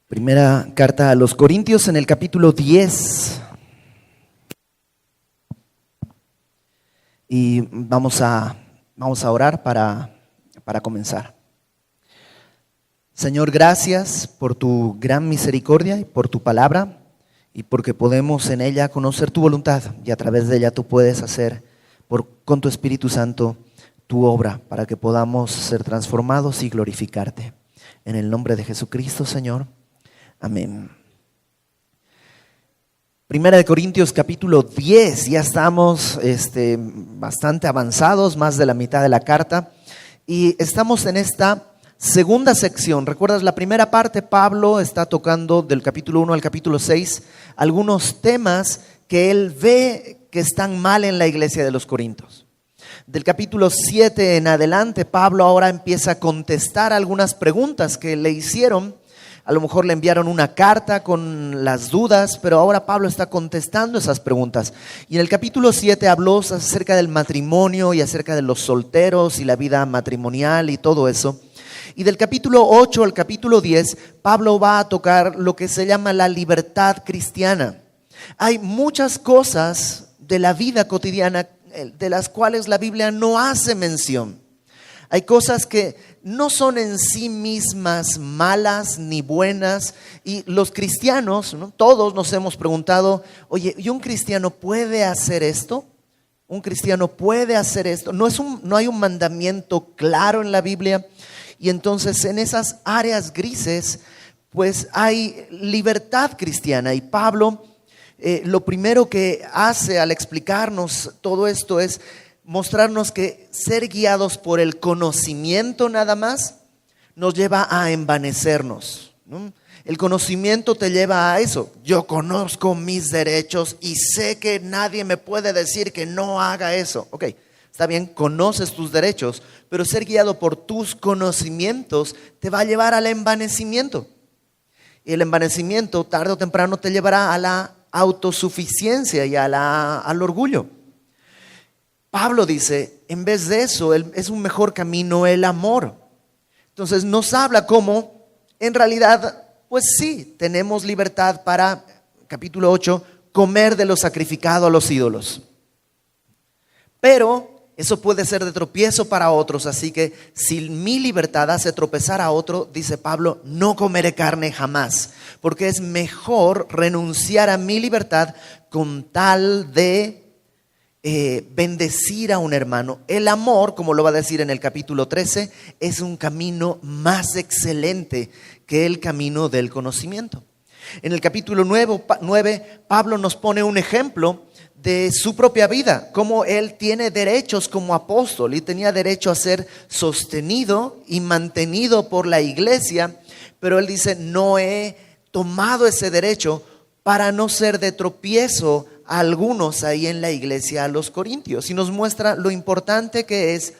Primera carta a los Corintios en el capítulo 10. Y vamos a orar para comenzar. Señor, gracias por tu gran misericordia y por tu palabra y porque podemos en ella conocer tu voluntad y a través de ella tú puedes hacer con tu Espíritu Santo tu obra para que podamos ser transformados y glorificarte. En el nombre de Jesucristo, Señor. Amén. Primera de Corintios capítulo 10, ya estamos bastante avanzados, más de la mitad de la carta, y estamos en esta segunda sección. ¿Recuerdas la primera parte? Pablo está tocando del capítulo 1 al capítulo 6 algunos temas que él ve que están mal en la iglesia de los Corintios. Del capítulo 7 en adelante, Pablo ahora empieza a contestar algunas preguntas que le hicieron. A lo mejor le enviaron una carta con las dudas, pero ahora Pablo está contestando esas preguntas. Y en el capítulo 7 habló acerca del matrimonio y acerca de los solteros y la vida matrimonial y todo eso. Y del capítulo 8 al capítulo 10, Pablo va a tocar lo que se llama la libertad cristiana. Hay muchas cosas de la vida cotidiana de las cuales la Biblia no hace mención. Hay cosas que no son en sí mismas malas ni buenas, y los cristianos, ¿no? Todos nos hemos preguntado, oye, ¿y un cristiano puede hacer esto? ¿Un cristiano puede hacer esto? No hay un mandamiento claro en la Biblia, y entonces en esas áreas grises pues hay libertad cristiana. Y Pablo lo primero que hace al explicarnos todo esto es mostrarnos que ser guiados por el conocimiento nada más nos lleva a envanecernos, ¿no? El conocimiento te lleva a eso. Yo conozco mis derechos y sé que nadie me puede decir que no haga eso. Ok, está bien, conoces tus derechos, pero ser guiado por tus conocimientos te va a llevar al envanecimiento. Y el envanecimiento tarde o temprano te llevará a la autosuficiencia y al orgullo. Pablo dice, en vez de eso, es un mejor camino el amor. Entonces nos habla cómo, en realidad, pues sí, tenemos libertad para, capítulo 8, comer de lo sacrificado a los ídolos. Pero eso puede ser de tropiezo para otros, así que si mi libertad hace tropezar a otro, dice Pablo, no comeré carne jamás, porque es mejor renunciar a mi libertad con tal de bendecir a un hermano. El amor, como lo va a decir en el capítulo 13, es un camino más excelente que el camino del conocimiento. En el capítulo 9, Pablo nos pone un ejemplo de su propia vida, cómo él tiene derechos como apóstol y tenía derecho a ser sostenido y mantenido por la iglesia, pero él dice, no he tomado ese derecho para no ser de tropiezo a algunos ahí en la iglesia, a los corintios, y nos muestra lo importante que es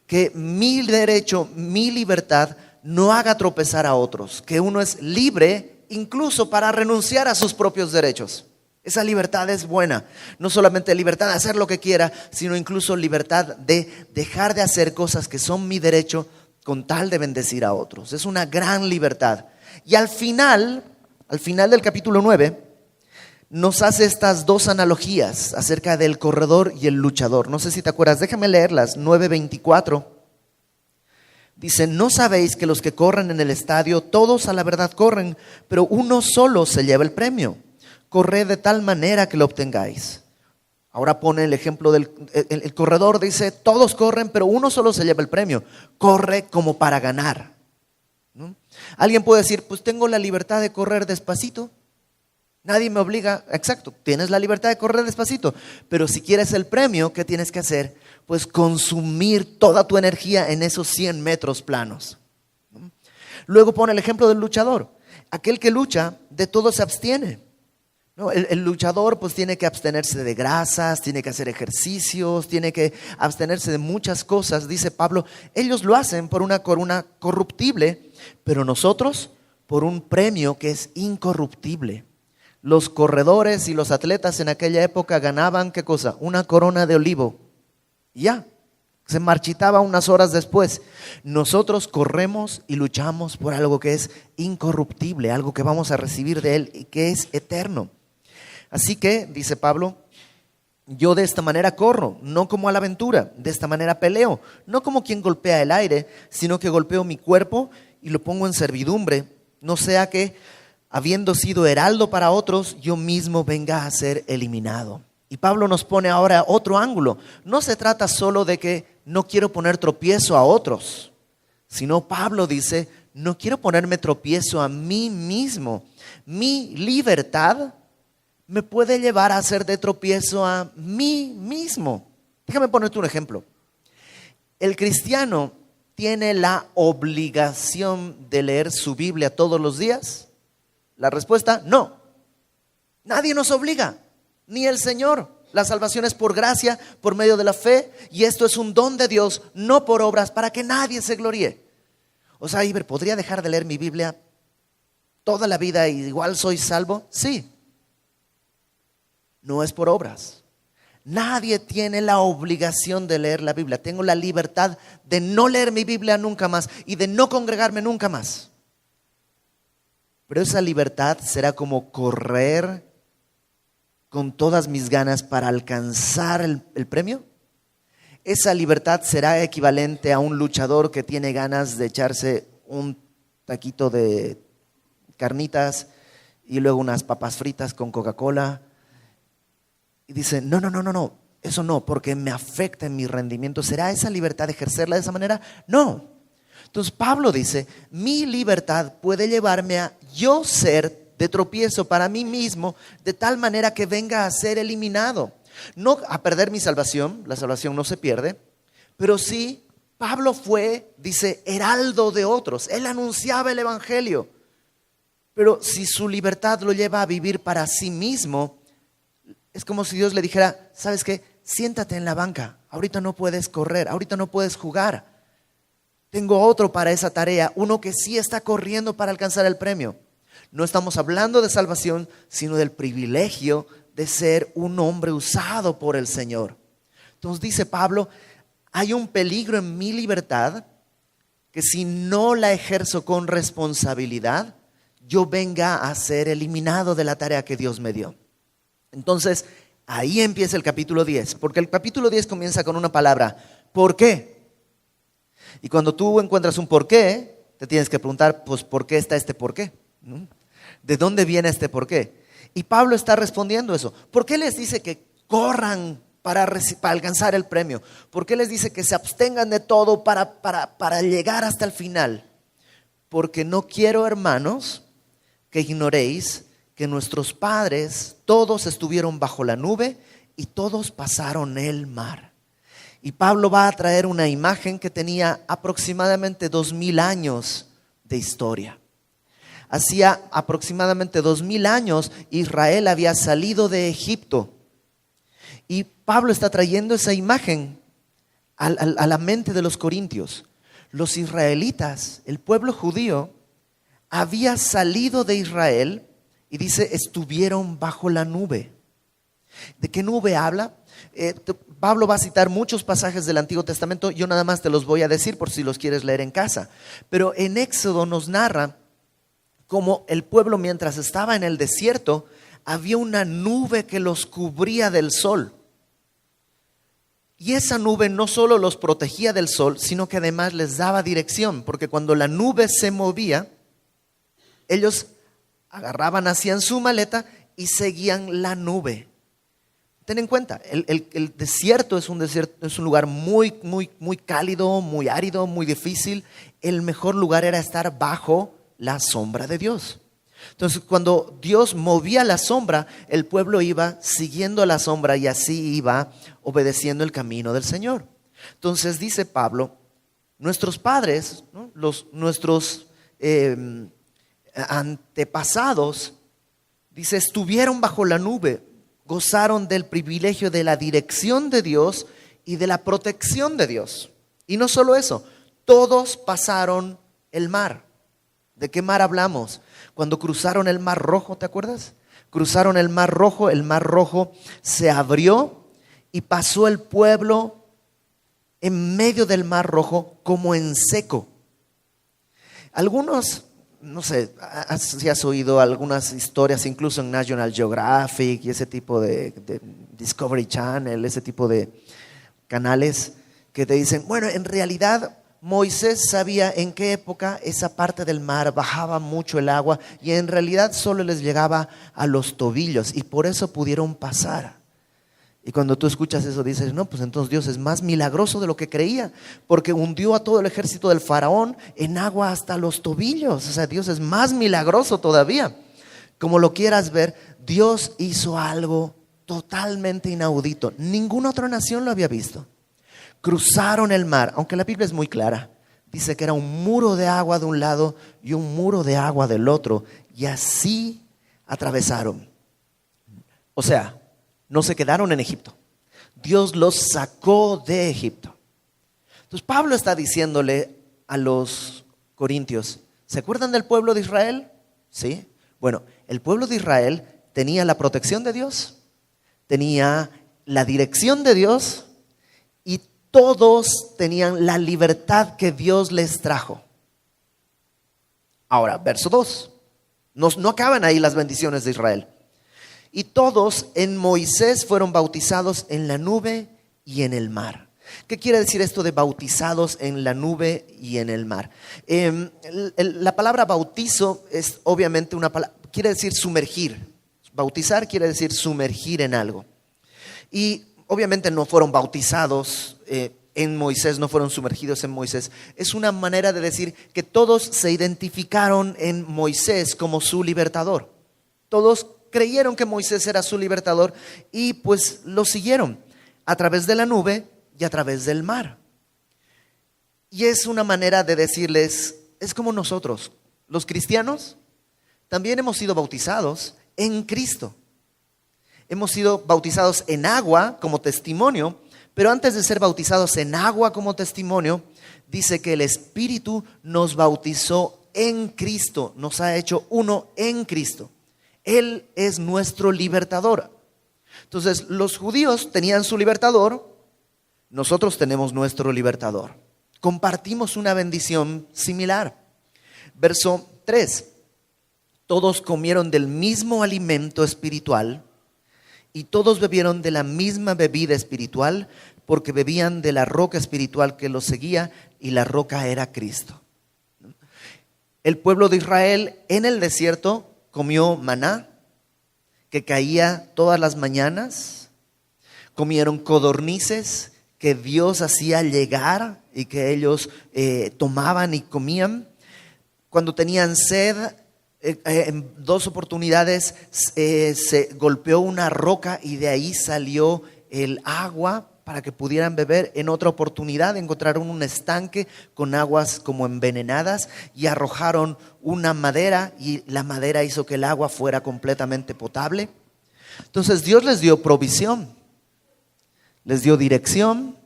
que mi derecho, mi libertad no haga tropezar a otros, que uno es libre incluso para renunciar a sus propios derechos. Esa libertad es buena, no solamente libertad de hacer lo que quiera, sino incluso libertad de dejar de hacer cosas que son mi derecho con tal de bendecir a otros. Es una gran libertad. Y al final del capítulo 9, nos hace estas dos analogías acerca del corredor y el luchador. No sé si te acuerdas, déjame leerlas. 9:24. Dice, ¿no sabéis que los que corren en el estadio, todos a la verdad corren, pero uno solo se lleva el premio? Corred de tal manera que lo obtengáis. Ahora pone el ejemplo del el corredor, dice, todos corren, pero uno solo se lleva el premio. Corre como para ganar, ¿no? Alguien puede decir, pues tengo la libertad de correr despacito. Nadie me obliga, exacto, tienes la libertad de correr despacito, pero si quieres el premio, ¿qué tienes que hacer? Pues consumir toda tu energía en esos 100 metros planos. Luego pone el ejemplo del luchador. Aquel que lucha, de todo se abstiene. No, el luchador pues tiene que abstenerse de grasas, tiene que hacer ejercicios, tiene que abstenerse de muchas cosas. Dice Pablo, ellos lo hacen por una corona corruptible, pero nosotros por un premio que es incorruptible. Los corredores y los atletas en aquella época ganaban, ¿qué cosa? Una corona de olivo. Y ya, se marchitaba unas horas después. Nosotros corremos y luchamos por algo que es incorruptible, algo que vamos a recibir de Él y que es eterno. Así que, dice Pablo, yo de esta manera corro, no como a la aventura, de esta manera peleo, no como quien golpea el aire, sino que golpeo mi cuerpo y lo pongo en servidumbre, no sea que, habiendo sido heraldo para otros, yo mismo venga a ser eliminado. Y Pablo nos pone ahora otro ángulo. No se trata solo de que no quiero poner tropiezo a otros, sino Pablo dice, no quiero ponerme tropiezo a mí mismo. Mi libertad me puede llevar a hacer de tropiezo a mí mismo. Déjame ponerte un ejemplo. El cristiano tiene la obligación de leer su Biblia todos los días. La respuesta, no. Nadie nos obliga, ni el Señor. La salvación es por gracia, por medio de la fe, y esto es un don de Dios, no por obras, para que nadie se gloríe. O sea, Iber, ¿podría dejar de leer mi Biblia toda la vida y igual soy salvo? Sí. No es por obras. Nadie tiene la obligación de leer la Biblia. Tengo la libertad de no leer mi Biblia nunca más y de no congregarme nunca más. Pero esa libertad será como correr con todas mis ganas para alcanzar el premio. Esa libertad será equivalente a un luchador que tiene ganas de echarse un taquito de carnitas y luego unas papas fritas con Coca-Cola. Y dice, no, eso no, porque me afecta en mi rendimiento. ¿Será esa libertad ejercerla de esa manera? No. Entonces Pablo dice, mi libertad puede llevarme a yo ser de tropiezo para mí mismo, de tal manera que venga a ser eliminado. No a perder mi salvación, la salvación no se pierde, pero sí, Pablo fue, dice, heraldo de otros. Él anunciaba el evangelio. Pero si su libertad lo lleva a vivir para sí mismo, es como si Dios le dijera, ¿sabes qué? Siéntate en la banca, ahorita no puedes correr, ahorita no puedes jugar. Tengo otro para esa tarea, uno que sí está corriendo para alcanzar el premio. No estamos hablando de salvación, sino del privilegio de ser un hombre usado por el Señor. Entonces dice Pablo, hay un peligro en mi libertad que si no la ejerzo con responsabilidad, yo venga a ser eliminado de la tarea que Dios me dio. Entonces, ahí empieza el capítulo 10, porque el capítulo 10 comienza con una palabra, ¿por qué? Y cuando tú encuentras un por qué, te tienes que preguntar, pues, ¿por qué está este por qué? ¿De dónde viene este por qué? Y Pablo está respondiendo eso. ¿Por qué les dice que corran para alcanzar el premio? ¿Por qué les dice que se abstengan de todo para llegar hasta el final? Porque no quiero, hermanos, que ignoréis que nuestros padres todos estuvieron bajo la nube y todos pasaron el mar. Y Pablo va a traer una imagen que tenía aproximadamente 2000 años de historia. Hacía aproximadamente 2000 años Israel había salido de Egipto. Y Pablo está trayendo esa imagen a la mente de los corintios. Los israelitas, el pueblo judío, había salido de Israel y dice, estuvieron bajo la nube. ¿De qué nube habla? Pablo va a citar muchos pasajes del Antiguo Testamento, yo nada más te los voy a decir por si los quieres leer en casa. Pero en Éxodo nos narra cómo el pueblo mientras estaba en el desierto, había una nube que los cubría del sol. Y esa nube no solo los protegía del sol, sino que además les daba dirección, porque cuando la nube se movía, ellos agarraban, hacían su maleta y seguían la nube. Ten en cuenta, el desierto es un lugar muy cálido, muy árido, muy difícil. El mejor lugar era estar bajo la sombra de Dios. Entonces, cuando Dios movía la sombra, el pueblo iba siguiendo la sombra y así iba obedeciendo el camino del Señor. Entonces dice Pablo, nuestros padres, ¿no? Nuestros antepasados, dice, estuvieron bajo la nube, gozaron del privilegio de la dirección de Dios y de la protección de Dios. Y no solo eso, todos pasaron el mar. ¿De qué mar hablamos? Cuando cruzaron el Mar Rojo, ¿te acuerdas? Cruzaron el Mar Rojo se abrió y pasó el pueblo en medio del Mar Rojo como en seco. Algunos, no sé, si has oído algunas historias, incluso en National Geographic y ese tipo de Discovery Channel, ese tipo de canales que te dicen, bueno, en realidad Moisés sabía en qué época esa parte del mar bajaba mucho el agua y en realidad solo les llegaba a los tobillos y por eso pudieron pasar. Y cuando tú escuchas eso dices, no, pues entonces Dios es más milagroso de lo que creía, porque hundió a todo el ejército del faraón en agua hasta los tobillos. O sea, Dios es más milagroso todavía. Como lo quieras ver, Dios hizo algo totalmente inaudito. Ninguna otra nación lo había visto. Cruzaron el mar, aunque la Biblia es muy clara. Dice que era un muro de agua de un lado y un muro de agua del otro. Y así atravesaron. O sea, no se quedaron en Egipto. Dios los sacó de Egipto. Entonces Pablo está diciéndole a los corintios, ¿se acuerdan del pueblo de Israel? Sí. Bueno, el pueblo de Israel tenía la protección de Dios, tenía la dirección de Dios y todos tenían la libertad que Dios les trajo. Ahora, verso 2. No acaban ahí las bendiciones de Israel. Y todos en Moisés fueron bautizados en la nube y en el mar. ¿Qué quiere decir esto de bautizados en la nube y en el mar? La palabra bautizo es obviamente una palabra, quiere decir sumergir. Bautizar quiere decir sumergir en algo. Y obviamente no fueron bautizados en Moisés, no fueron sumergidos en Moisés. Es una manera de decir que todos se identificaron en Moisés como su libertador. Todos creyeron que Moisés era su libertador y pues lo siguieron a través de la nube y a través del mar. Y es una manera de decirles, es como nosotros, los cristianos, también hemos sido bautizados en Cristo. Hemos sido bautizados en agua como testimonio, pero antes de ser bautizados en agua como testimonio, dice que el Espíritu nos bautizó en Cristo, nos ha hecho uno en Cristo. Él es nuestro libertador. Entonces, los judíos tenían su libertador, nosotros tenemos nuestro libertador. Compartimos una bendición similar. Verso 3. Todos comieron del mismo alimento espiritual y todos bebieron de la misma bebida espiritual porque bebían de la roca espiritual que los seguía y la roca era Cristo. El pueblo de Israel en el desierto comió maná, que caía todas las mañanas. Comieron codornices que Dios hacía llegar y que ellos tomaban y comían. Cuando tenían sed, en 2 oportunidades se golpeó una roca y de ahí salió el agua para que pudieran beber. En otra oportunidad encontraron un estanque con aguas como envenenadas y arrojaron una madera y la madera hizo que el agua fuera completamente potable. Entonces Dios les dio provisión, les dio dirección,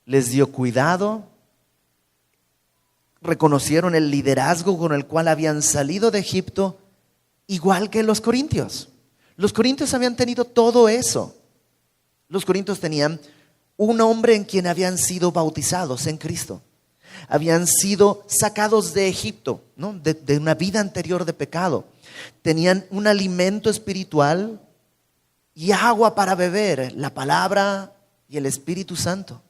les dio cuidado. Reconocieron el liderazgo con el cual habían salido de Egipto, igual que los corintios. Los corintios habían tenido todo eso. Los corintios tenían un hombre en quien habían sido bautizados en Cristo. Habían sido sacados de Egipto, ¿no? de una vida anterior de pecado. Tenían un alimento espiritual y agua para beber, la palabra y el Espíritu Santo.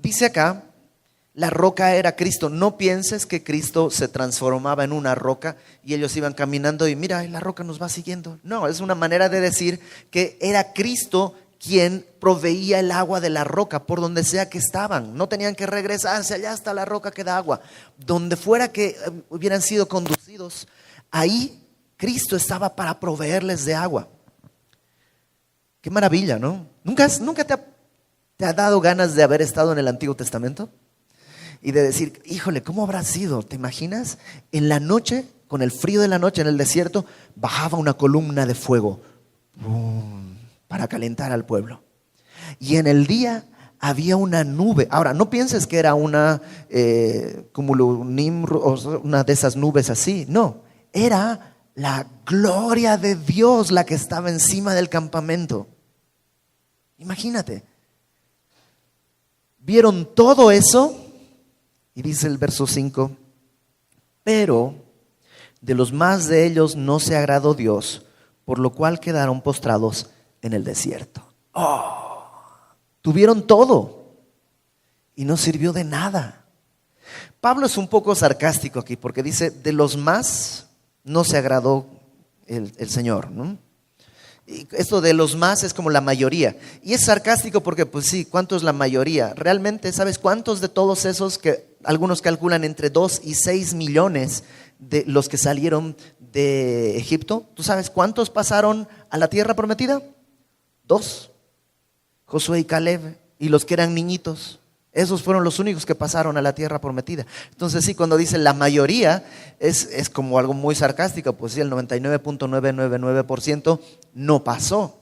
Dice acá, la roca era Cristo. No pienses que Cristo se transformaba en una roca y ellos iban caminando y mira, la roca nos va siguiendo. No, es una manera de decir que era Cristo quien proveía el agua de la roca por donde sea que estaban. No tenían que regresarse allá hasta la roca que da agua. Donde fuera que hubieran sido conducidos, ahí Cristo estaba para proveerles de agua. Qué maravilla, ¿no? ¿Nunca te ha dado ganas de haber estado en el Antiguo Testamento? Y de decir, híjole, ¿cómo habrá sido? ¿Te imaginas? En la noche, con el frío de la noche en el desierto, bajaba una columna de fuego para calentar al pueblo. Y en el día había una nube. Ahora, no pienses que era una cumulonimbus, una de esas nubes así. No, era la gloria de Dios la que estaba encima del campamento. Imagínate. Vieron todo eso y dice el verso 5, pero de los más de ellos no se agradó Dios, por lo cual quedaron postrados en el desierto. Tuvieron todo y no sirvió de nada. Pablo es un poco sarcástico aquí porque dice, de los más no se agradó el Señor, ¿no? Y esto de los más es como la mayoría. Y es sarcástico porque, pues sí, ¿cuánto es la mayoría? Realmente, ¿sabes cuántos de todos esos que algunos calculan entre 2 y 6 millones de los que salieron de Egipto? ¿Tú sabes cuántos pasaron a la tierra prometida? 2. Josué y Caleb y los que eran niñitos. Esos fueron los únicos que pasaron a la tierra prometida. Entonces sí, cuando dice la mayoría, es como algo muy sarcástico. Pues sí, el 99.999% no pasó.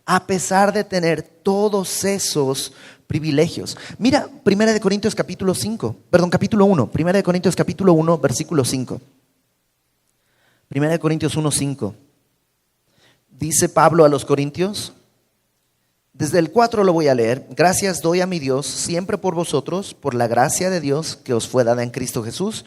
A pesar de tener todos esos privilegios. Mira, 1 Corintios capítulo 1. 1 Corintios capítulo 1, versículo 5. 1 Corintios 1, 5. Dice Pablo a los corintios, desde el 4 lo voy a leer. Gracias doy a mi Dios siempre por vosotros, por la gracia de Dios que os fue dada en Cristo Jesús,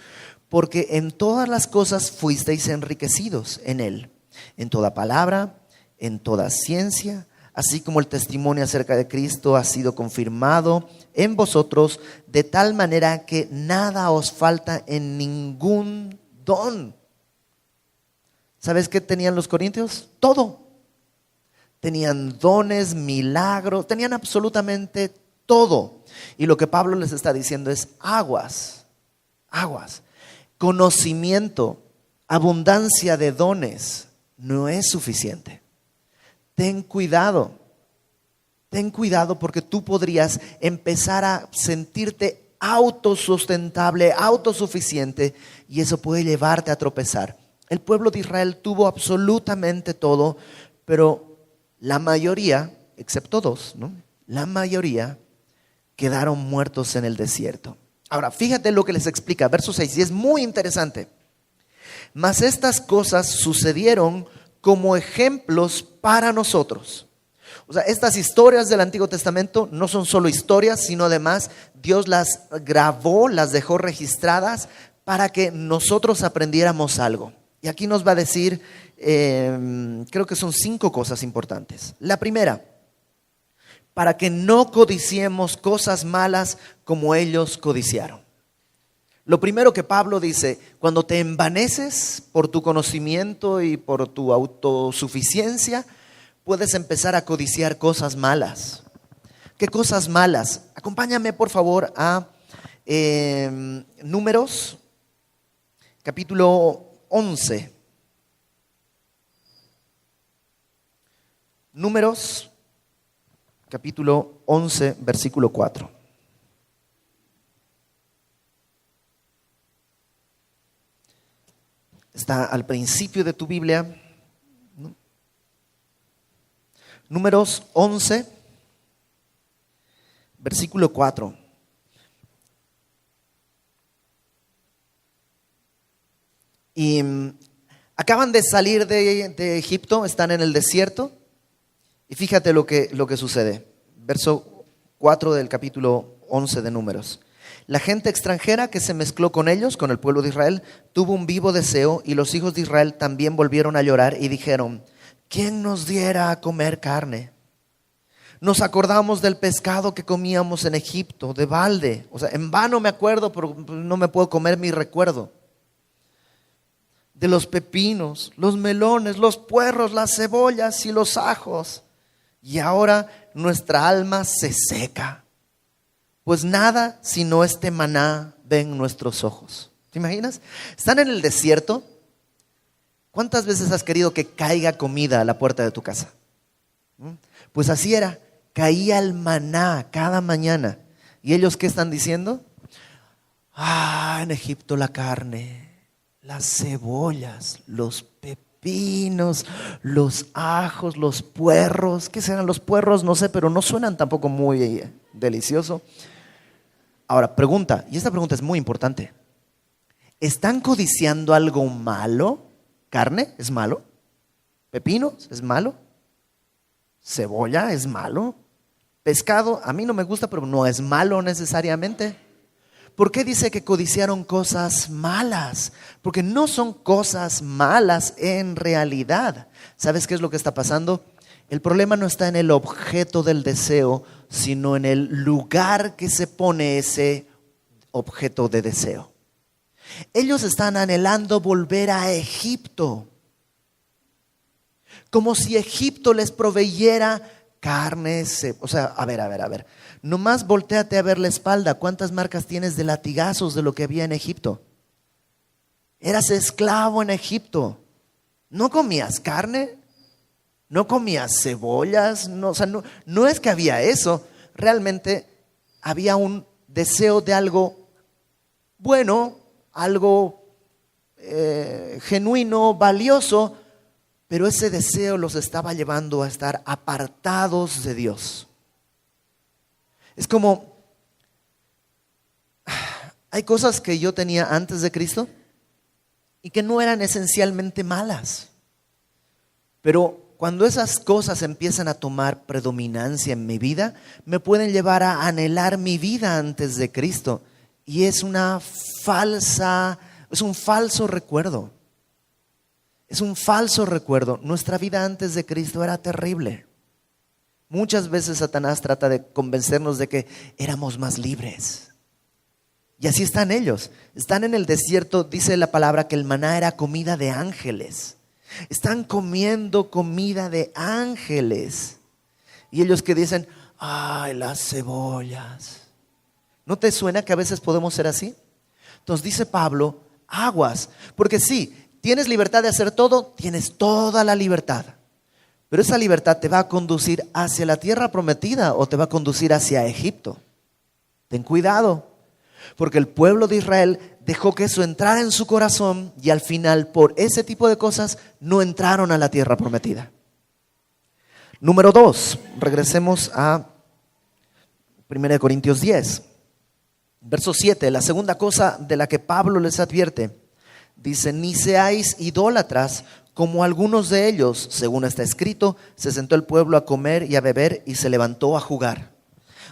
porque en todas las cosas fuisteis enriquecidos en Él, en toda palabra, en toda ciencia, así como el testimonio acerca de Cristo ha sido confirmado en vosotros, de tal manera que nada os falta en ningún don. ¿Sabes qué tenían los corintios? Todo. Tenían dones, milagros, tenían absolutamente todo. Y lo que Pablo les está diciendo es aguas, conocimiento, abundancia de dones no es suficiente. Ten cuidado porque tú podrías empezar a sentirte autosustentable, autosuficiente, y eso puede llevarte a tropezar. El pueblo de Israel tuvo absolutamente todo, pero la mayoría, excepto 2, ¿no? La mayoría quedaron muertos en el desierto. Ahora, fíjate lo que les explica, verso 6, y es muy interesante. Mas estas cosas sucedieron como ejemplos para nosotros. O sea, estas historias del Antiguo Testamento no son solo historias, sino además Dios las grabó, las dejó registradas para que nosotros aprendiéramos algo. Y aquí nos va a decir, creo que son 5 cosas importantes. La primera, para que no codiciemos cosas malas como ellos codiciaron. Lo primero que Pablo dice, cuando te envaneces por tu conocimiento y por tu autosuficiencia, puedes empezar a codiciar cosas malas. ¿Qué cosas malas? Acompáñame por favor a Números, capítulo 11. Números, capítulo 11, versículo 4. Está al principio de tu Biblia. Números 11, versículo 4. Y acaban de salir de Egipto, están en el desierto. Y fíjate lo que sucede. Verso 4 del capítulo 11 de Números. La gente extranjera que se mezcló con ellos, con el pueblo de Israel, tuvo un vivo deseo, y los hijos de Israel también volvieron a llorar y dijeron, ¿quién nos diera a comer carne? Nos acordamos del pescado que comíamos en Egipto, de balde. O sea, en vano me acuerdo, pero no me puedo comer mi recuerdo. De los pepinos, los melones, los puerros, las cebollas y los ajos. Y ahora nuestra alma se seca, pues nada sino este maná ven nuestros ojos. ¿Te imaginas? Están en el desierto. ¿Cuántas veces has querido que caiga comida a la puerta de tu casa? Pues así era, caía el maná cada mañana. ¿Y ellos qué están diciendo? En Egipto la carne, las cebollas, los pepinos, los ajos, los puerros. ¿Qué serán los puerros? No sé, pero no suenan tampoco muy delicioso. Ahora, pregunta, y esta pregunta es muy importante. ¿Están codiciando algo malo? ¿Carne es malo? ¿Pepinos es malo? ¿Cebolla es malo? pescado, a mí no me gusta, pero no es malo necesariamente. ¿Por qué dice que codiciaron cosas malas? Porque no son cosas malas en realidad. ¿Sabes qué es lo que está pasando? El problema no está en el objeto del deseo, sino en el lugar que se pone ese objeto de deseo. Ellos están anhelando volver a Egipto, como si Egipto les proveyera carne. O sea, a ver. Nomás voltéate a ver la espalda. ¿Cuántas marcas tienes de latigazos de lo que había en Egipto? Eras esclavo en Egipto. ¿No comías carne? ¿No comías cebollas? No, o sea, no es que había eso. Realmente había un deseo de algo bueno, algo genuino, valioso, pero ese deseo los estaba llevando a estar apartados de Dios. Es como, hay cosas que yo tenía antes de Cristo y que no eran esencialmente malas, pero cuando esas cosas empiezan a tomar predominancia en mi vida, me pueden llevar a anhelar mi vida antes de Cristo. Y es un falso recuerdo. Es un falso recuerdo. Nuestra vida antes de Cristo era terrible. Muchas veces Satanás trata de convencernos de que éramos más libres. Y así están ellos. Están en el desierto, dice la palabra que el maná era comida de ángeles. Están comiendo comida de ángeles. Y ellos que dicen, ay, las cebollas. ¿No te suena que a veces podemos ser así? Entonces dice Pablo, aguas. Porque sí, tienes libertad de hacer todo, tienes toda la libertad. Pero esa libertad te va a conducir hacia la tierra prometida o te va a conducir hacia Egipto. Ten cuidado. Porque el pueblo de Israel dejó que eso entrara en su corazón y al final por ese tipo de cosas no entraron a la tierra prometida. Número 2, regresemos a 1 Corintios 10, verso 7, la segunda cosa de la que Pablo les advierte. Dice, ni seáis idólatras como algunos de ellos, según está escrito, se sentó el pueblo a comer y a beber y se levantó a jugar.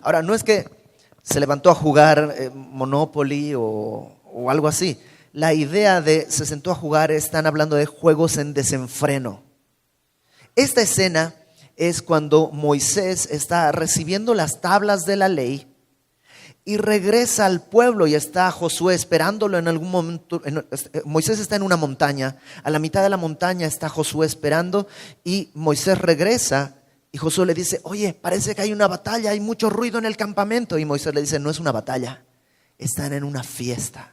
Ahora, no es que se levantó a jugar Monopoly o algo así. La idea de se sentó a jugar, están hablando de juegos en desenfreno. Esta escena es cuando Moisés está recibiendo las tablas de la ley y regresa al pueblo y está Josué esperándolo en algún momento. Moisés está en una montaña, a la mitad de la montaña está Josué esperando y Moisés regresa. Y Josué le dice, oye, parece que hay una batalla, hay mucho ruido en el campamento. Y Moisés le dice, no es una batalla, están en una fiesta.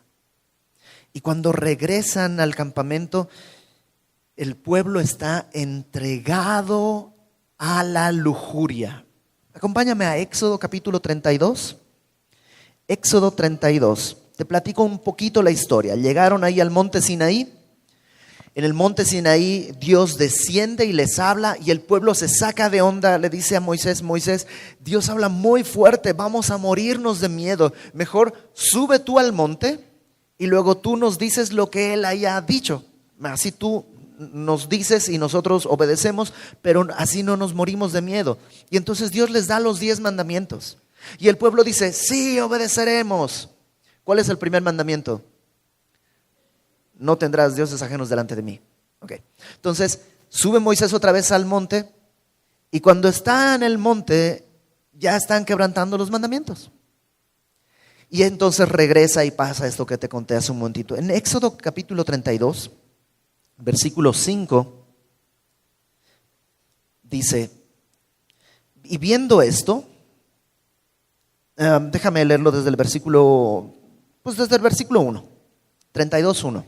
Y cuando regresan al campamento, el pueblo está entregado a la lujuria. Acompáñame a Éxodo capítulo 32. Éxodo 32. Te platico un poquito la historia. Llegaron ahí al monte Sinaí. En el monte Sinaí Dios desciende y les habla y el pueblo se saca de onda. Le dice a Moisés, Moisés, Dios habla muy fuerte, vamos a morirnos de miedo. Mejor sube tú al monte y luego tú nos dices lo que Él haya dicho. Así tú nos dices y nosotros obedecemos, pero así no nos morimos de miedo. Y entonces Dios les da los 10 mandamientos. Y el pueblo dice, sí, obedeceremos. ¿Cuál es el primer mandamiento? No tendrás dioses ajenos delante de mí. Okay. Entonces, sube Moisés otra vez al monte y cuando está en el monte ya están quebrantando los mandamientos. Y entonces regresa y pasa esto que te conté hace un momentito. En Éxodo capítulo 32, versículo 5, dice, y viendo esto, déjame leerlo desde el versículo 1, 32:1.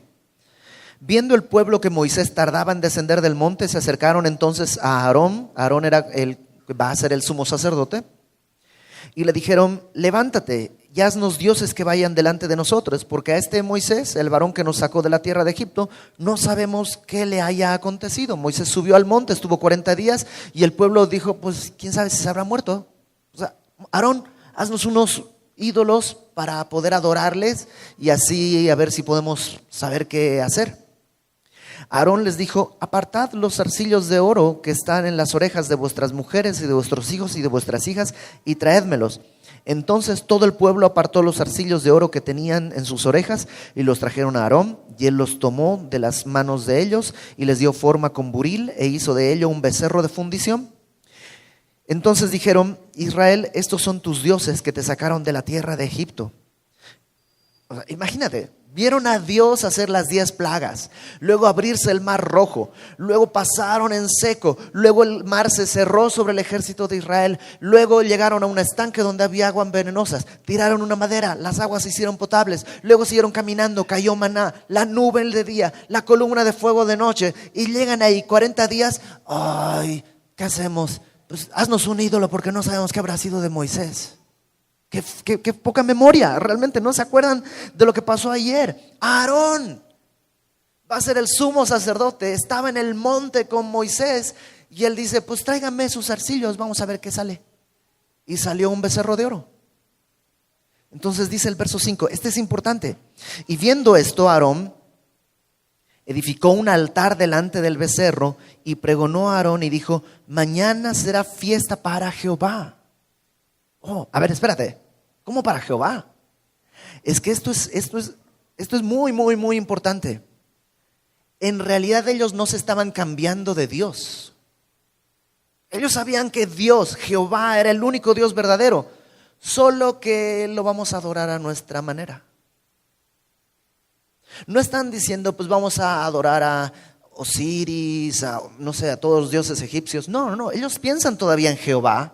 Viendo el pueblo que Moisés tardaba en descender del monte, se acercaron entonces a Aarón. Aarón va a ser el sumo sacerdote. Y le dijeron, levántate y haznos dioses que vayan delante de nosotros, porque a este Moisés, el varón que nos sacó de la tierra de Egipto, no sabemos qué le haya acontecido. Moisés subió al monte, estuvo 40 días y el pueblo dijo, pues quién sabe si se habrá muerto. O sea, Aarón, haznos unos ídolos para poder adorarles y así a ver si podemos saber qué hacer. Aarón les dijo: apartad los zarcillos de oro que están en las orejas de vuestras mujeres y de vuestros hijos y de vuestras hijas, y traédmelos. Entonces todo el pueblo apartó los zarcillos de oro que tenían en sus orejas y los trajeron a Aarón, y él los tomó de las manos de ellos y les dio forma con buril e hizo de ello un becerro de fundición. Entonces dijeron: Israel, estos son tus dioses que te sacaron de la tierra de Egipto. O sea, imagínate, vieron a Dios hacer las 10 plagas, luego abrirse el mar rojo, luego pasaron en seco, luego el mar se cerró sobre el ejército de Israel, luego llegaron a un estanque donde había aguas venenosas, tiraron una madera, las aguas se hicieron potables, luego siguieron caminando, cayó maná, la nube de día, la columna de fuego de noche, y llegan ahí 40 días, ay, ¿qué hacemos? Pues haznos un ídolo porque no sabemos qué habrá sido de Moisés. Qué poca memoria, realmente no se acuerdan de lo que pasó ayer. Aarón va a ser el sumo sacerdote, estaba en el monte con Moisés y él dice: pues tráiganme sus zarcillos, vamos a ver qué sale. Y salió un becerro de oro. Entonces dice el verso 5, este es importante: y viendo esto, Aarón edificó un altar delante del becerro y pregonó a Aarón y dijo: mañana será fiesta para Jehová. Oh, a ver, espérate, ¿cómo para Jehová? Es que esto es muy, muy, muy importante. En realidad ellos no se estaban cambiando de Dios. Ellos sabían que Dios, Jehová, era el único Dios verdadero, solo que lo vamos a adorar a nuestra manera. No están diciendo: pues vamos a adorar a Osiris, a todos los dioses egipcios. No, ellos piensan todavía en Jehová,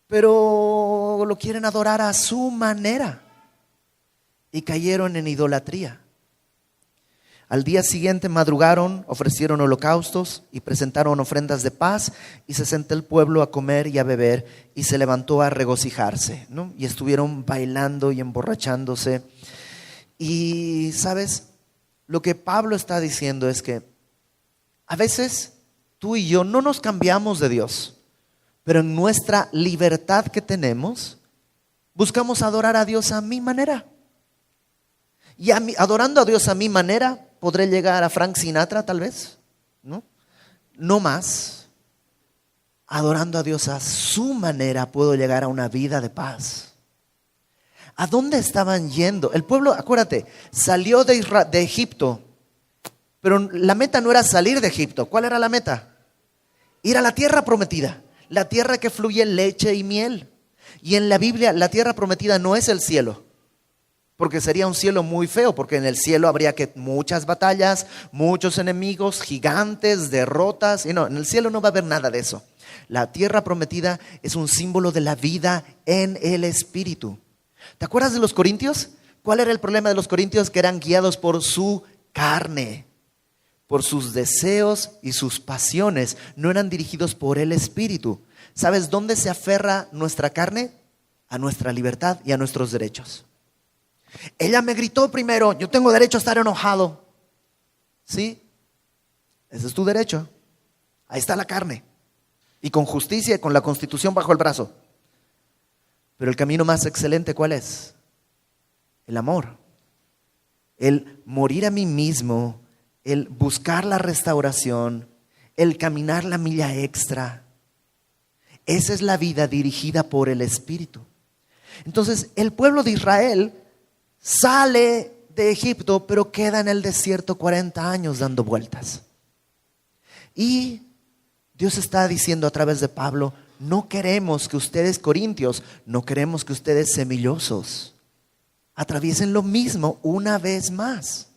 pero lo quieren adorar a su manera y cayeron en idolatría. Al día siguiente madrugaron, ofrecieron holocaustos y presentaron ofrendas de paz, y se sentó el pueblo a comer y a beber y se levantó a regocijarse, ¿no? Y estuvieron bailando y emborrachándose. Y ¿sabes? Lo que Pablo está diciendo es que a veces tú y yo no nos cambiamos de Dios, pero en nuestra libertad que tenemos, buscamos adorar a Dios a mi manera. Y adorando a Dios a mi manera, podré llegar a Frank Sinatra tal vez, ¿no? No más. Adorando a Dios a su manera, puedo llegar a una vida de paz. ¿A dónde estaban yendo? El pueblo, acuérdate, salió de Egipto, pero la meta no era salir de Egipto. ¿Cuál era la meta? Ir a la tierra prometida. La tierra que fluye leche y miel. Y en la Biblia la tierra prometida no es el cielo, porque sería un cielo muy feo, porque en el cielo habría muchas batallas, muchos enemigos, gigantes, derrotas. Y no, en el cielo no va a haber nada de eso. La tierra prometida es un símbolo de la vida en el Espíritu. ¿Te acuerdas de los corintios? ¿Cuál era el problema de los corintios? Que eran guiados por su carne, por sus deseos y sus pasiones. No eran dirigidos por el Espíritu. ¿Sabes dónde se aferra nuestra carne? A nuestra libertad y a nuestros derechos. Ella me gritó primero: yo tengo derecho a estar enojado. ¿Sí? Ese es tu derecho. Ahí está la carne. Y con justicia y con la Constitución bajo el brazo. Pero el camino más excelente, ¿cuál es? El amor. El morir a mí mismo, el buscar la restauración, el caminar la milla extra. Esa es la vida dirigida por el Espíritu. Entonces, el pueblo de Israel sale de Egipto, pero queda en el desierto 40 años dando vueltas. Y Dios está diciendo a través de Pablo: no queremos que ustedes, corintios, no queremos que ustedes, semillosos, atraviesen lo mismo una vez más.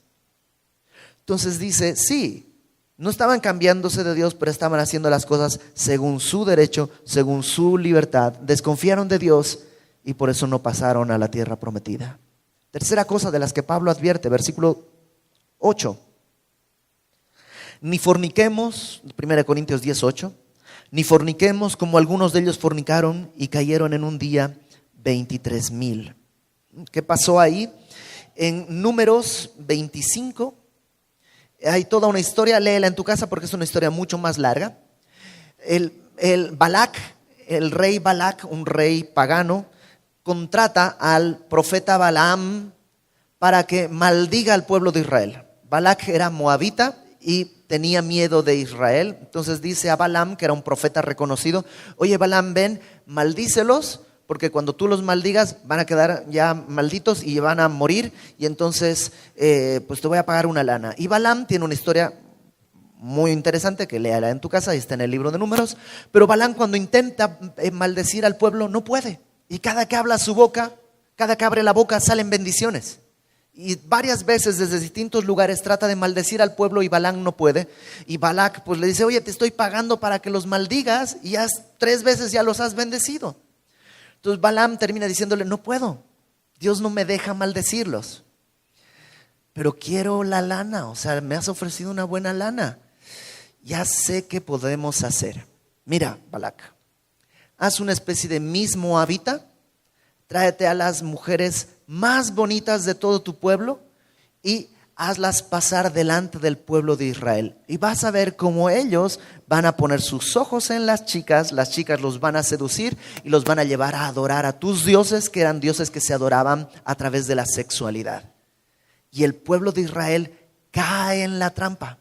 Entonces dice: sí, no estaban cambiándose de Dios, pero estaban haciendo las cosas según su derecho, según su libertad. Desconfiaron de Dios y por eso no pasaron a la tierra prometida. Tercera cosa de las que Pablo advierte, versículo 8. Ni forniquemos, 1 Corintios 10:8. Ni forniquemos como algunos de ellos fornicaron y cayeron en un día 23,000. ¿Qué pasó ahí? En Números 25 hay toda una historia, léela en tu casa porque es una historia mucho más larga. El rey Balac, un rey pagano, contrata al profeta Balaam para que maldiga al pueblo de Israel. Balac era moabita y tenía miedo de Israel. Entonces dice a Balaam, que era un profeta reconocido: oye Balaam, ven, maldícelos, porque cuando tú los maldigas van a quedar ya malditos y van a morir, y entonces pues te voy a pagar una lana. Y Balaam tiene una historia muy interesante, que léala en tu casa, y está en el libro de Números. Pero Balaam, cuando intenta maldecir al pueblo, no puede. Y cada que habla su boca, cada que abre la boca, salen bendiciones. Y varias veces desde distintos lugares trata de maldecir al pueblo y Balaam no puede. Y Balac pues le dice: oye, te estoy pagando para que los maldigas y 3 veces ya los has bendecido. Entonces Balaam termina diciéndole: no puedo, Dios no me deja maldecirlos, pero quiero la lana, o sea, me has ofrecido una buena lana. Ya sé qué podemos hacer. Mira, Balac, haz una especie de Miss Moabita, tráete a las mujeres más bonitas de todo tu pueblo y hazlas pasar delante del pueblo de Israel. Y vas a ver cómo ellos van a poner sus ojos en las chicas los van a seducir y los van a llevar a adorar a tus dioses, que eran dioses que se adoraban a través de la sexualidad. Y el pueblo de Israel cae en la trampa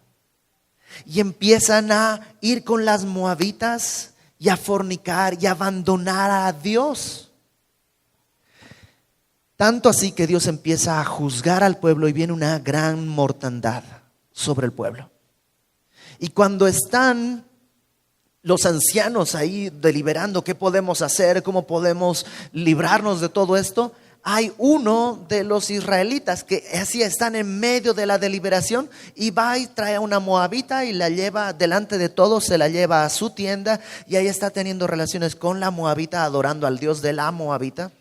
y empiezan a ir con las moabitas y a fornicar y a abandonar a Dios. Tanto así que Dios empieza a juzgar al pueblo y viene una gran mortandad sobre el pueblo. Y cuando están los ancianos ahí deliberando qué podemos hacer, cómo podemos librarnos de todo esto, hay uno de los israelitas que así están en medio de la deliberación y va y trae a una moabita y la lleva delante de todos, se la lleva a su tienda y ahí está teniendo relaciones con la moabita, adorando al dios de la moabita.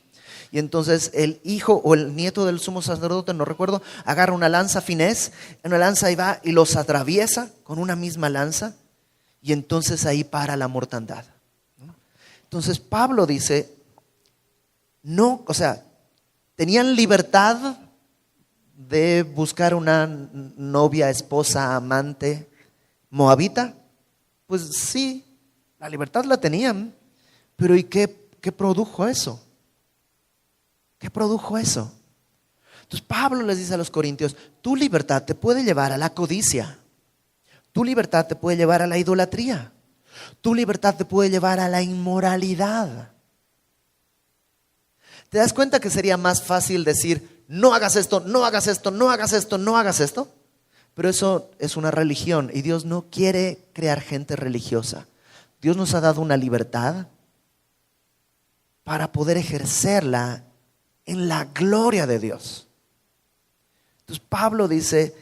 Y entonces el hijo o el nieto del sumo sacerdote, no recuerdo, agarra una lanza finés, una lanza y va y los atraviesa con una misma lanza, y entonces ahí para la mortandad. Entonces Pablo dice, no, o sea, ¿tenían libertad de buscar una novia, esposa, amante moabita? Pues sí, la libertad la tenían, pero ¿y qué produjo eso? ¿Qué produjo eso? Entonces Pablo les dice a los corintios: tu libertad te puede llevar a la codicia, tu libertad te puede llevar a la idolatría, tu libertad te puede llevar a la inmoralidad. ¿Te das cuenta que sería más fácil decir: no hagas esto, no hagas esto, no hagas esto, no hagas esto? Pero eso es una religión y Dios no quiere crear gente religiosa. Dios nos ha dado una libertad para poder ejercerla en la gloria de Dios. Entonces Pablo dice: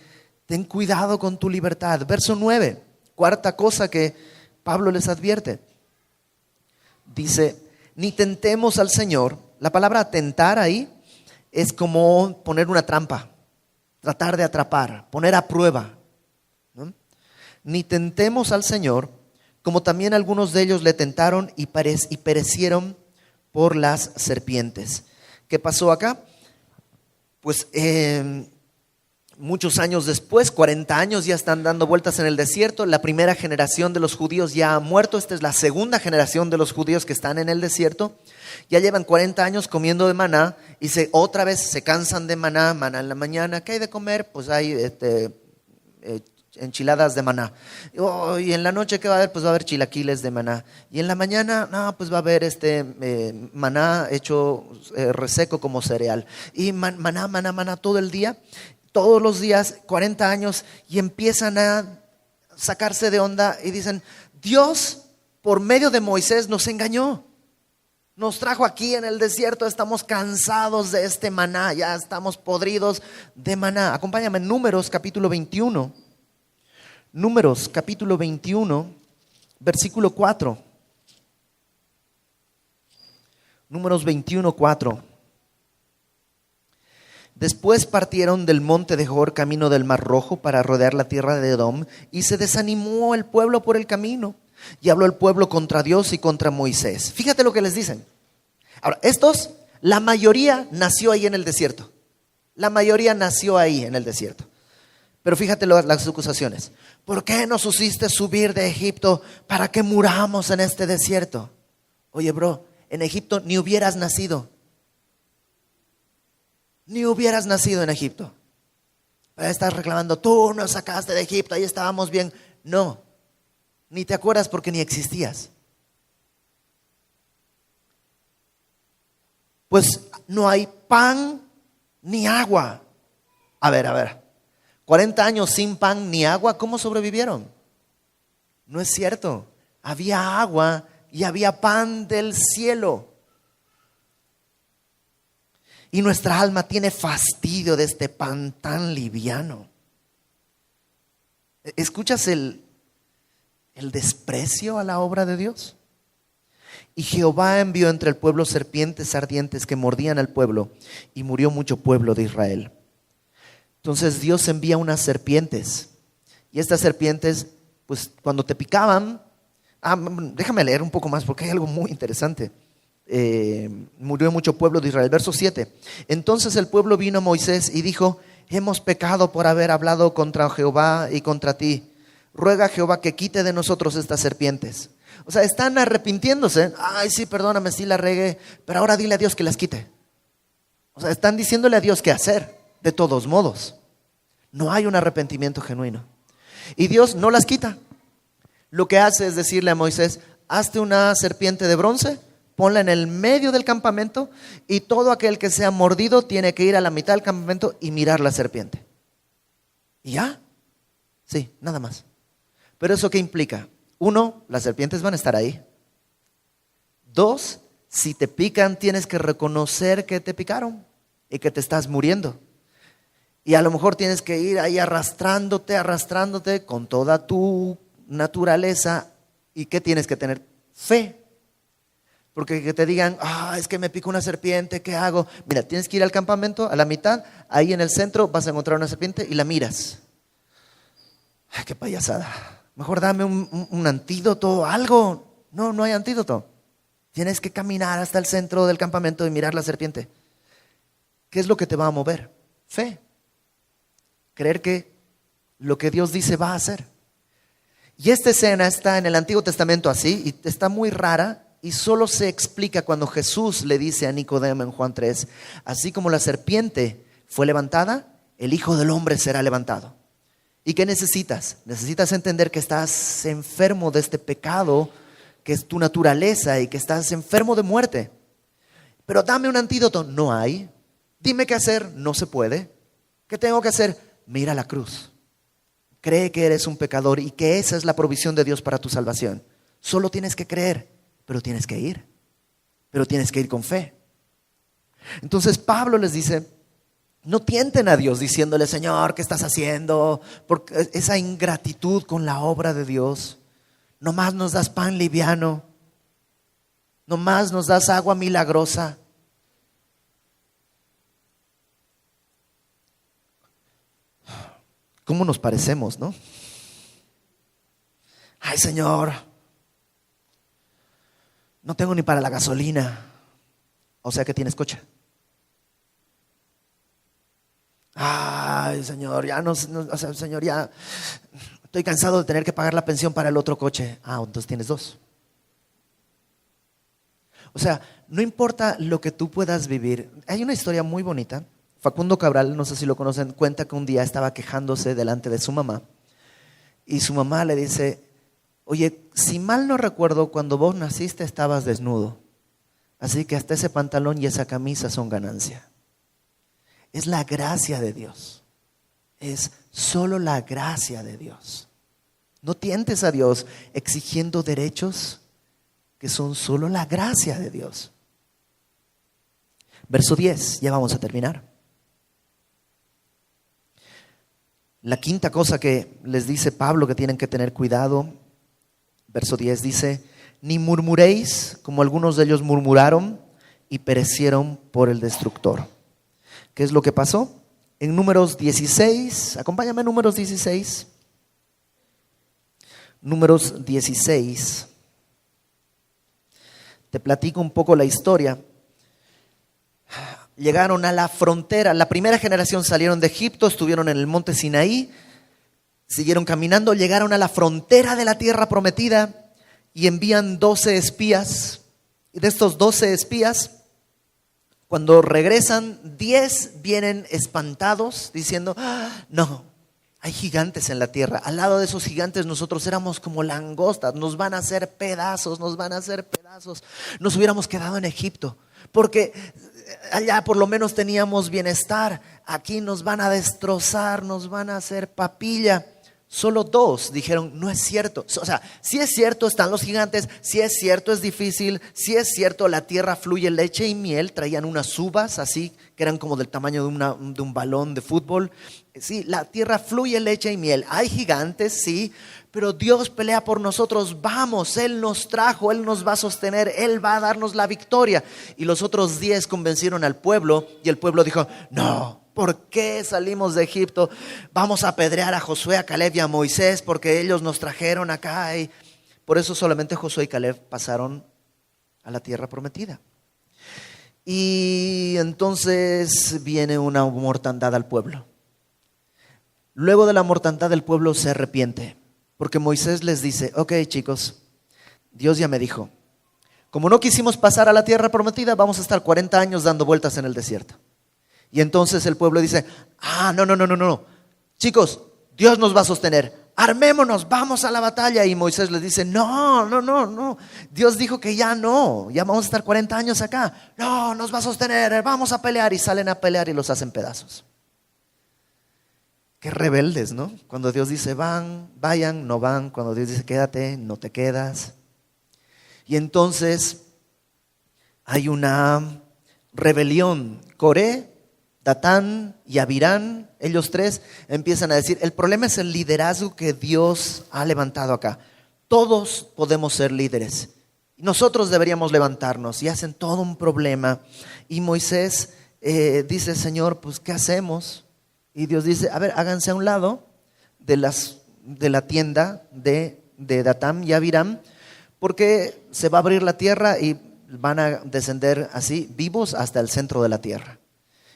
ten cuidado con tu libertad. Verso 9, cuarta cosa que Pablo les advierte. Dice: ni tentemos al Señor. La palabra tentar ahí es como poner una trampa, tratar de atrapar, poner a prueba, ¿no? Ni tentemos al Señor, como también algunos de ellos le tentaron y perecieron por las serpientes. ¿Qué pasó acá? Pues muchos años después, 40 años, ya están dando vueltas en el desierto. La primera generación de los judíos ya ha muerto. Esta es la segunda generación de los judíos que están en el desierto. Ya llevan 40 años comiendo de maná y otra vez se cansan de maná. Maná en la mañana, ¿qué hay de comer? Pues hay enchiladas de maná. Y en la noche, ¿qué va a haber? Pues va a haber chilaquiles de maná. Y en la mañana, no, pues va a haber maná hecho reseco como cereal. Y maná todo el día, todos los días, 40 años, y empiezan a sacarse de onda y dicen: Dios, por medio de Moisés, nos engañó. Nos trajo aquí en el desierto, estamos cansados de este maná, ya estamos podridos de maná. Acompáñame en Números capítulo 21. Números capítulo 21, versículo 4. Números 21, 4. Después partieron del monte de Jor camino del Mar Rojo para rodear la tierra de Edom, y se desanimó el pueblo por el camino, y habló el pueblo contra Dios y contra Moisés. Fíjate lo que les dicen. Ahora, la mayoría nació ahí en el desierto. La mayoría nació ahí en el desierto. Pero fíjate las acusaciones. ¿Por qué nos hiciste subir de Egipto para que muramos en este desierto? Oye, bro, en Egipto ni hubieras nacido. Ni hubieras nacido en Egipto. Todavía estás reclamando, tú nos sacaste de Egipto, ahí estábamos bien. No, ni te acuerdas porque ni existías. Pues no hay pan ni agua. A ver, 40 años sin pan ni agua, ¿cómo sobrevivieron? No es cierto, había agua y había pan del cielo. Y nuestra alma tiene fastidio de este pan tan liviano. ¿Escuchas el desprecio a la obra de Dios? Y Jehová envió entre el pueblo serpientes ardientes que mordían al pueblo, y murió mucho pueblo de Israel. Entonces Dios envía unas serpientes, y estas serpientes, pues cuando te picaban, déjame leer un poco más porque hay algo muy interesante. Murió mucho pueblo de Israel. Verso 7. Entonces el pueblo vino a Moisés y dijo: hemos pecado por haber hablado contra Jehová y contra ti. Ruega a Jehová que quite de nosotros estas serpientes. O sea, están arrepintiéndose. Ay, sí, perdóname, sí la regué, pero ahora dile a Dios que las quite. O sea, están diciéndole a Dios qué hacer. De todos modos, no hay un arrepentimiento genuino. Y Dios no las quita. Lo que hace es decirle a Moisés: hazte una serpiente de bronce, ponla en el medio del campamento, y todo aquel que sea mordido tiene que ir a la mitad del campamento y mirar la serpiente. ¿Y ya? Sí, nada más. ¿Pero eso qué implica? 1, las serpientes van a estar ahí. 2, si te pican tienes que reconocer que te picaron y que te estás muriendo. Y a lo mejor tienes que ir ahí arrastrándote con toda tu naturaleza. ¿Y qué tienes que tener? Fe. Porque que te digan: es que me picó una serpiente, ¿qué hago? Mira, tienes que ir al campamento, a la mitad, ahí en el centro vas a encontrar una serpiente y la miras. Ay, qué payasada. Mejor dame un antídoto, algo. No hay antídoto. Tienes que caminar hasta el centro del campamento y mirar la serpiente. ¿Qué es lo que te va a mover? Fe. Creer que lo que Dios dice va a hacer. Y esta escena está en el Antiguo Testamento así, y está muy rara, y solo se explica cuando Jesús le dice a Nicodemo en Juan 3: así como la serpiente fue levantada, el Hijo del Hombre será levantado. ¿Y qué necesitas? Necesitas entender que estás enfermo de este pecado, que es tu naturaleza, y que estás enfermo de muerte. Pero dame un antídoto. No hay. Dime qué hacer. No se puede. ¿Qué tengo que hacer? Mira la cruz. Cree que eres un pecador y que esa es la provisión de Dios para tu salvación. Solo tienes que creer, pero tienes que ir. Pero tienes que ir con fe. Entonces Pablo les dice: no tienten a Dios diciéndole: Señor, ¿qué estás haciendo? Porque esa ingratitud con la obra de Dios. Nomás nos das pan liviano. Nomás nos das agua milagrosa. ¿Cómo nos parecemos, no? Ay, Señor, no tengo ni para la gasolina. O sea que tienes coche. Ay, Señor, Señor, ya estoy cansado de tener que pagar la pensión para el otro coche. Entonces tienes 2. O sea, no importa lo que tú puedas vivir. Hay una historia muy bonita. Facundo Cabral, no sé si lo conocen, cuenta que un día estaba quejándose delante de su mamá. Y su mamá le dice: oye, si mal no recuerdo, cuando vos naciste estabas desnudo. Así que hasta ese pantalón y esa camisa son ganancia. Es la gracia de Dios. Es solo la gracia de Dios. No tientes a Dios exigiendo derechos que son solo la gracia de Dios. Verso 10, ya vamos a terminar. La quinta cosa que les dice Pablo que tienen que tener cuidado, verso 10 dice: ni murmuréis como algunos de ellos murmuraron y perecieron por el destructor. ¿Qué es lo que pasó? En Números 16, acompáñame, Números 16. Números 16. Te platico un poco la historia. Llegaron a la frontera. La primera generación salieron de Egipto, estuvieron en el monte Sinaí, siguieron caminando, llegaron a la frontera de la tierra prometida y envían 12 espías. Y de estos 12 espías, Cuando regresan, 10 vienen espantados diciendo, no, hay gigantes en la tierra. Al lado de esos gigantes nosotros éramos como langostas, nos van a hacer pedazos, nos van a hacer pedazos. Nos hubiéramos quedado en Egipto, porque allá por lo menos teníamos bienestar. Aquí nos van a destrozar, nos van a hacer papilla. Solo 2 dijeron, no es cierto. O sea, sí es cierto, están los gigantes, sí es cierto, es difícil, sí es cierto, la tierra fluye leche y miel. Traían unas uvas así, que eran como del tamaño de un balón de fútbol. Sí, la tierra fluye leche y miel. Hay gigantes, sí, pero Dios pelea por nosotros. Vamos, Él nos trajo, Él nos va a sostener, Él va a darnos la victoria. Y los otros 10 convencieron al pueblo y el pueblo dijo, no. ¿Por qué salimos de Egipto? Vamos a apedrear a Josué, a Caleb y a Moisés porque ellos nos trajeron acá. Y por eso solamente Josué y Caleb pasaron a la tierra prometida. Y entonces viene una mortandad al pueblo. Luego de la mortandad el pueblo se arrepiente porque Moisés les dice, ok chicos, Dios ya me dijo, como no quisimos pasar a la tierra prometida, vamos a estar 40 años dando vueltas en el desierto. Y entonces el pueblo dice, no. Chicos, Dios nos va a sostener. Armémonos, vamos a la batalla. Y Moisés les dice, no. Dios dijo que ya no. Ya vamos a estar 40 años acá. No, nos va a sostener, vamos a pelear. Y salen a pelear y los hacen pedazos. Qué rebeldes, ¿no? Cuando Dios dice, vayan, no van. Cuando Dios dice, quédate, no te quedas. Y entonces hay una rebelión. Coré, Datán y Abirán, ellos 3 empiezan a decir, el problema es el liderazgo que Dios ha levantado acá. Todos podemos ser líderes. Nosotros deberíamos levantarnos y hacen todo un problema. Y Moisés dice, Señor, pues ¿qué hacemos? Y Dios dice, a ver, háganse a un lado de la tienda de Datán y Abirán, porque se va a abrir la tierra y van a descender así vivos hasta el centro de la tierra.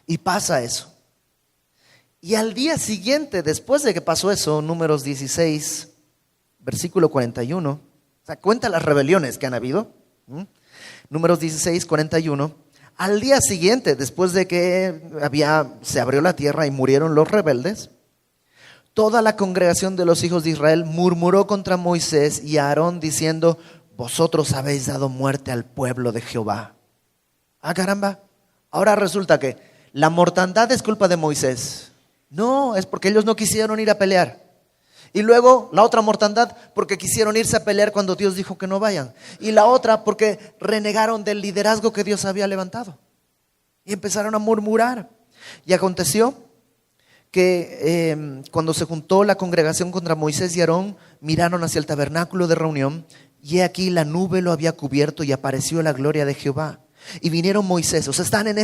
Y pasa eso. Y al día siguiente, después de que pasó eso, Números 16, versículo 41, o sea, cuenta las rebeliones que han habido. Números 16, 41. Al día siguiente, después de que se abrió la tierra y murieron los rebeldes, toda la congregación de los hijos de Israel murmuró contra Moisés y Aarón diciendo, vosotros habéis dado muerte al pueblo de Jehová. Caramba, ahora resulta que la mortandad es culpa de Moisés. No, es porque ellos no quisieron ir a pelear. Y luego la otra mortandad porque quisieron irse a pelear cuando Dios dijo que no vayan. Y la otra porque renegaron del liderazgo que Dios había levantado. Y empezaron a murmurar. Y aconteció que cuando se juntó la congregación contra Moisés y Aarón, miraron hacia el tabernáculo de reunión. Y he aquí la nube lo había cubierto y apareció la gloria de Jehová. Y vinieron Moisés, o sea, están en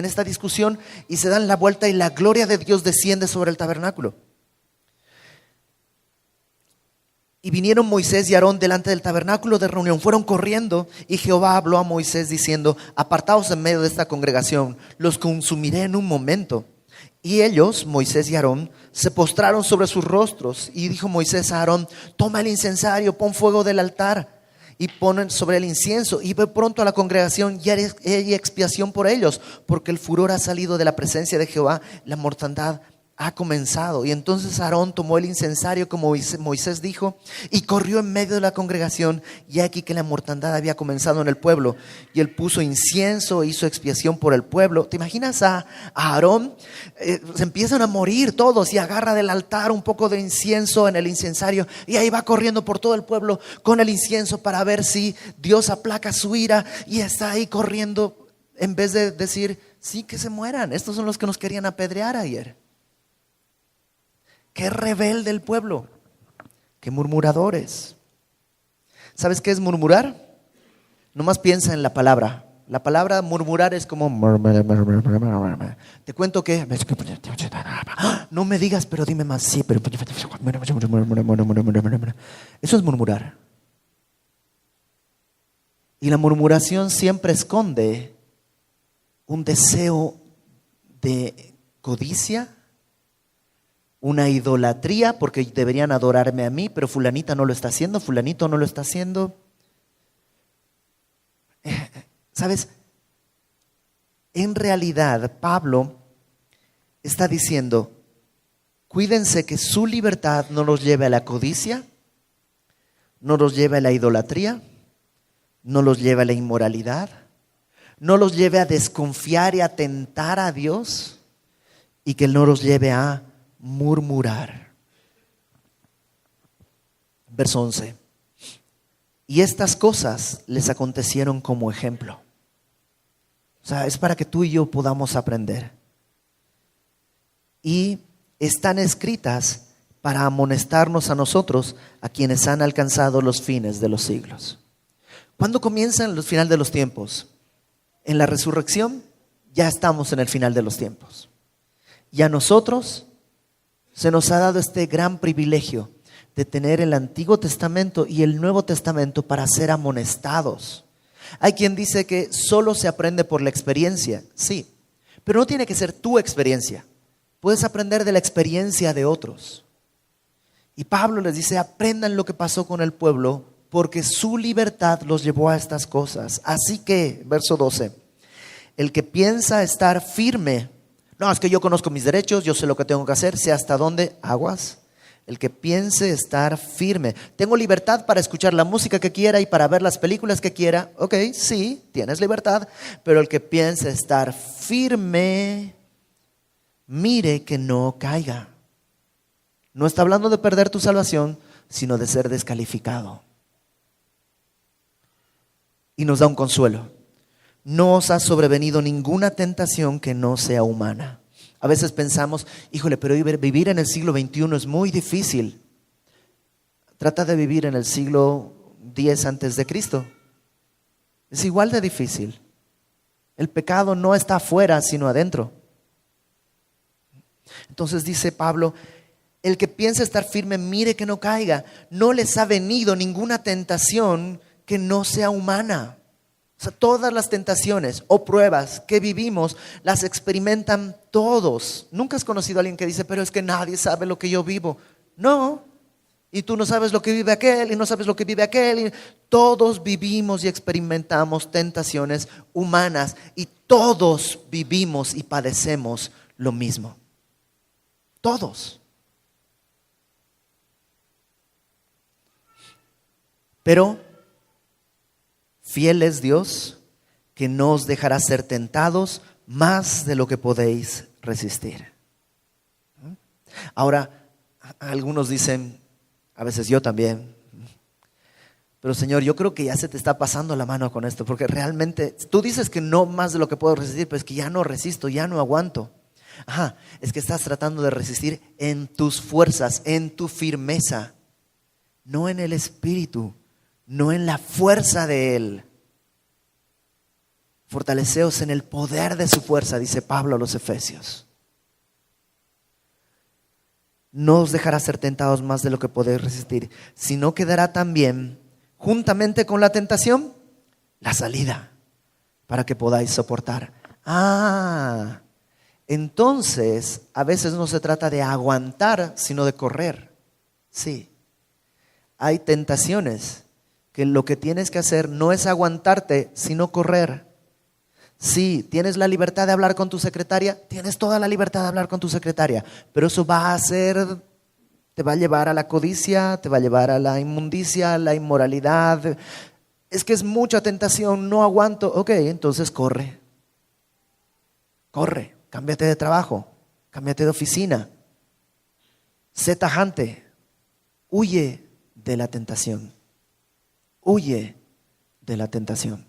esta discusión y se dan la vuelta y la gloria de Dios desciende sobre el tabernáculo. Y vinieron Moisés y Aarón delante del tabernáculo de reunión, fueron corriendo y Jehová habló a Moisés diciendo, apartaos en medio de esta congregación, los consumiré en un momento. Y ellos, Moisés y Aarón, se postraron sobre sus rostros y dijo Moisés a Aarón, toma el incensario, pon fuego del altar y ponen sobre el incienso y ve pronto a la congregación y hay expiación por ellos, porque el furor ha salido de la presencia de Jehová, la mortandad ha comenzado. Y entonces Aarón tomó el incensario como Moisés dijo y corrió en medio de la congregación y aquí que la mortandad había comenzado en el pueblo y él puso incienso, hizo expiación por el pueblo. ¿Te imaginas a Aarón? Se empiezan a morir todos y agarra del altar un poco de incienso en el incensario y ahí va corriendo por todo el pueblo con el incienso para ver si Dios aplaca su ira y está ahí corriendo en vez de decir, sí, que se mueran, estos son los que nos querían apedrear ayer. Qué rebelde el pueblo, qué murmuradores. ¿Sabes qué es murmurar? Nomás piensa en la palabra. La palabra murmurar es como te cuento que no me digas, pero dime más. Sí, pero eso es murmurar. Y la murmuración siempre esconde un deseo de codicia, una idolatría, porque deberían adorarme a mí, pero fulanita no lo está haciendo, fulanito no lo está haciendo. ¿Sabes? En realidad, Pablo está diciendo, cuídense que su libertad no los lleve a la codicia, no los lleve a la idolatría, no los lleve a la inmoralidad, no los lleve a desconfiar y a tentar a Dios, y que no los lleve a murmurar. Verso 11. Y estas cosas les acontecieron como ejemplo. O sea, es para que tú y yo podamos aprender. Y están escritas para amonestarnos a nosotros, a quienes han alcanzado los fines de los siglos. ¿Cuándo comienzan los finales de los tiempos? En la resurrección ya estamos en el final de los tiempos. Y a nosotros se nos ha dado este gran privilegio de tener el Antiguo Testamento y el Nuevo Testamento para ser amonestados. Hay quien dice que solo se aprende por la experiencia. Sí, pero no tiene que ser tu experiencia. Puedes aprender de la experiencia de otros. Y Pablo les dice, aprendan lo que pasó con el pueblo, porque su libertad los llevó a estas cosas. Así que, verso 12, el que piensa estar firme, no, es que yo conozco mis derechos, yo sé lo que tengo que hacer, sé hasta dónde, aguas. El que piense estar firme. Tengo libertad para escuchar la música que quiera y para ver las películas que quiera. Ok, sí, tienes libertad, pero el que piense estar firme, mire que no caiga. No está hablando de perder tu salvación, sino de ser descalificado. Y nos da un consuelo. No os ha sobrevenido ninguna tentación que no sea humana. A veces pensamos, híjole, pero vivir en el siglo XXI es muy difícil. Trata de vivir en el siglo X antes de Cristo. Es igual de difícil. El pecado no está afuera, sino adentro. Entonces dice Pablo, el que piensa estar firme, mire que no caiga. No les ha venido ninguna tentación que no sea humana. O sea, todas las tentaciones o pruebas que vivimos las experimentan todos. Nunca has conocido a alguien que dice, pero es que nadie sabe lo que yo vivo. No, y tú no sabes lo que vive aquel y no sabes lo que vive aquel. Todos vivimos y experimentamos tentaciones humanas y todos vivimos y padecemos lo mismo. Todos. Pero fiel es Dios, que no os dejará ser tentados más de lo que podéis resistir. Ahora, algunos dicen, a veces yo también, pero Señor, yo creo que ya se te está pasando la mano con esto, porque realmente tú dices que no más de lo que puedo resistir, pero es que ya no resisto, ya no aguanto. Ajá, es que estás tratando de resistir en tus fuerzas, en tu firmeza, no en el espíritu, no en la fuerza de Él. Fortaleceos en el poder de su fuerza, dice Pablo a los Efesios. No os dejará ser tentados más de lo que podéis resistir, sino que dará también, juntamente con la tentación, la salida, para que podáis soportar. Entonces, a veces no se trata de aguantar, sino de correr. Sí, hay tentaciones que lo que tienes que hacer no es aguantarte, sino correr. Sí, tienes la libertad de hablar con tu secretaria, tienes toda la libertad de hablar con tu secretaria, pero eso te va a llevar a la codicia, te va a llevar a la inmundicia, a la inmoralidad. Es que es mucha tentación, no aguanto. Ok, entonces corre, cámbiate de trabajo, cámbiate de oficina, sé tajante, huye de la tentación. Huye de la tentación.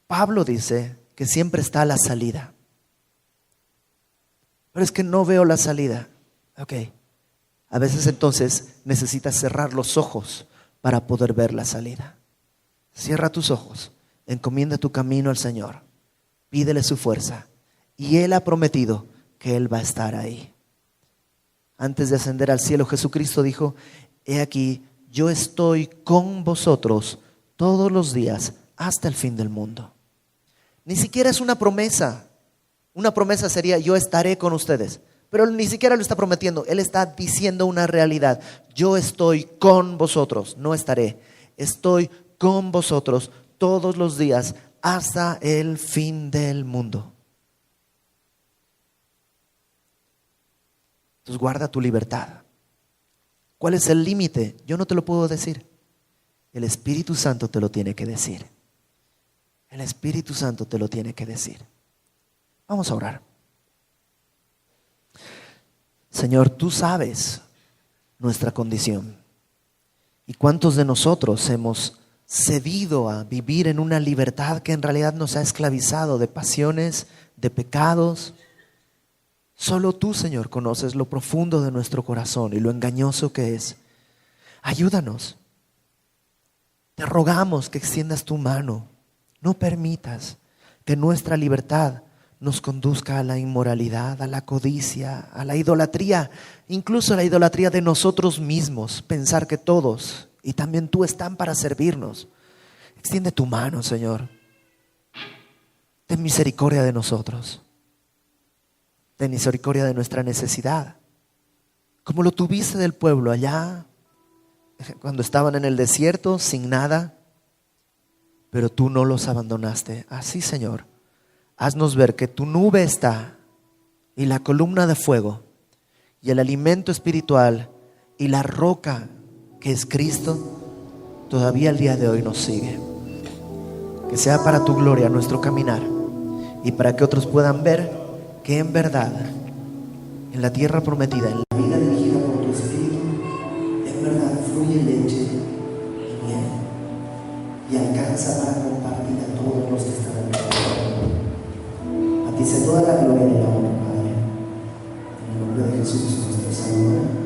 Pablo dice que siempre está la salida. Pero es que no veo la salida. Ok. A veces entonces necesitas cerrar los ojos para poder ver la salida. Cierra tus ojos, encomienda tu camino al Señor, pídele su fuerza y Él ha prometido que Él va a estar ahí. Antes de ascender al cielo, Jesucristo dijo, he aquí, yo estoy con vosotros todos los días hasta el fin del mundo. Ni siquiera es una promesa. Una promesa sería yo estaré con ustedes. Pero Él ni siquiera lo está prometiendo. Él está diciendo una realidad. Yo estoy con vosotros, no estaré. Estoy con vosotros todos los días hasta el fin del mundo. Entonces guarda tu libertad. ¿Cuál es el límite? Yo no te lo puedo decir. El Espíritu Santo te lo tiene que decir. El Espíritu Santo te lo tiene que decir. Vamos a orar. Señor, tú sabes nuestra condición. ¿Y cuántos de nosotros hemos cedido a vivir en una libertad que en realidad nos ha esclavizado de pasiones, de pecados? Solo tú, Señor, conoces lo profundo de nuestro corazón y lo engañoso que es. Ayúdanos. Te rogamos que extiendas tu mano. No permitas que nuestra libertad nos conduzca a la inmoralidad, a la codicia, a la idolatría, incluso a la idolatría de nosotros mismos. Pensar que todos y también tú están para servirnos. Extiende tu mano, Señor. Ten misericordia de nosotros. Ten misericordia de nuestra necesidad. Como lo tuviste del pueblo allá, cuando estaban en el desierto, sin nada, pero tú no los abandonaste. Así, Señor, haznos ver que tu nube está y la columna de fuego y el alimento espiritual y la roca que es Cristo todavía el día de hoy nos sigue. Que sea para tu gloria nuestro caminar y para que otros puedan ver que en verdad en la tierra prometida, en la vida dirigida por tu Espíritu, en verdad fluye leche y miel y alcanza para compartir a todos los que están en el mundo. A ti sea toda la gloria y la honra, Padre, en el nombre de Jesús nuestro Salvador.